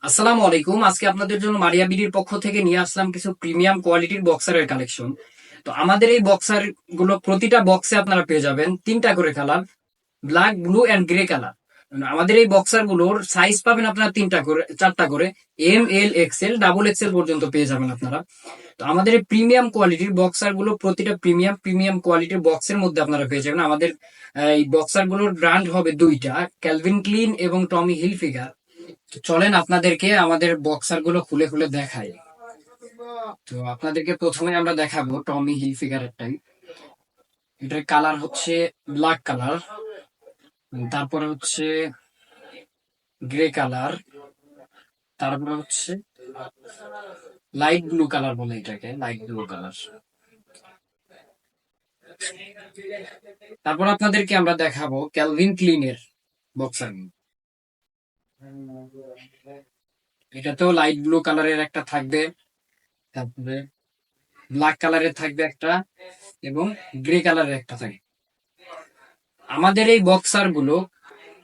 আসসালামু আলাইকুম। আজকে আপনাদের জন্য মারিয়া বিডির পক্ষ থেকে নিয়ে আসলাম কিছু প্রিমিয়াম কোয়ালিটির বক্সারের কালেকশন। তো আমাদের এই বক্সার গুলো প্রতিটা বক্সে আপনারা পেয়ে যাবেন তিনটা করে colour, black, blue and grey colour. আমাদের এই বক্সার গুলোর সাইজ পাবেন আপনারা তিনটা করে, চারটা করে, এম, এল, এক্সেল, ডাবল এক্সেল পর্যন্ত পেয়ে যাবেন আপনারা। তো আমাদের এই প্রিমিয়াম কোয়ালিটির বক্সার গুলো প্রতিটা প্রিমিয়াম প্রিমিয়াম কোয়ালিটির বক্সের মধ্যে আপনারা পেয়ে যাবেন। আমাদের এই বক্সার গুলোর ব্র্যান্ড হবে দুইটা, ক্যালভিন ক্লিন এবং টমি হিলফিগার। তো চলেন আপনাদেরকে আমাদের বক্সার গুলো খুলে খুলে দেখাই। তো আপনাদেরকে প্রথমে আমরা দেখাবো টমি হিলফিগারেরটাই। এটার কালার হচ্ছে ব্ল্যাক কালার, তারপরে হচ্ছে গ্রে কালার, তারপরে হচ্ছে লাইট ব্লু কালার বলে এটাকে, লাইট ব্লু কালার। তারপর আপনাদেরকে আমরা দেখাবো ক্যালভিন ক্লিনের বক্সার। এটাতেও লাইট ব্লু কালারের একটা থাকবে, তারপরে ব্ল্যাক কালারের থাকবে একটা, এবং গ্রে কালারের একটা থাকবে। আমাদের এই বক্সার গুলো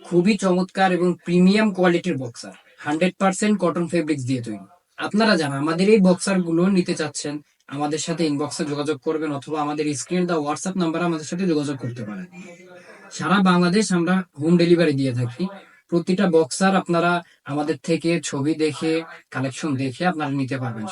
খুবই চমৎকার এবং প্রিমিয়াম কোয়ালিটির বক্সার, 100% কটন ফেব্রিক্স দিয়ে তৈরি। আপনারা যারা আমাদের এই বক্সার গুলো নিতে চাচ্ছেন, আমাদের সাথে ইনবক্সে যোগাযোগ করবেন অথবা আমাদের স্ক্রিন দা হোয়াটসঅ্যাপ নাম্বার আমাদের সাথে যোগাযোগ করতে পারেন। সারা বাংলাদেশ আমরা হোম ডেলিভারি দিয়ে থাকি। প্রতিটা বক্সার আপনারা আমাদের থেকে ছবি দেখে, কালেকশন দেখে আপনারা নিতে পারবেন।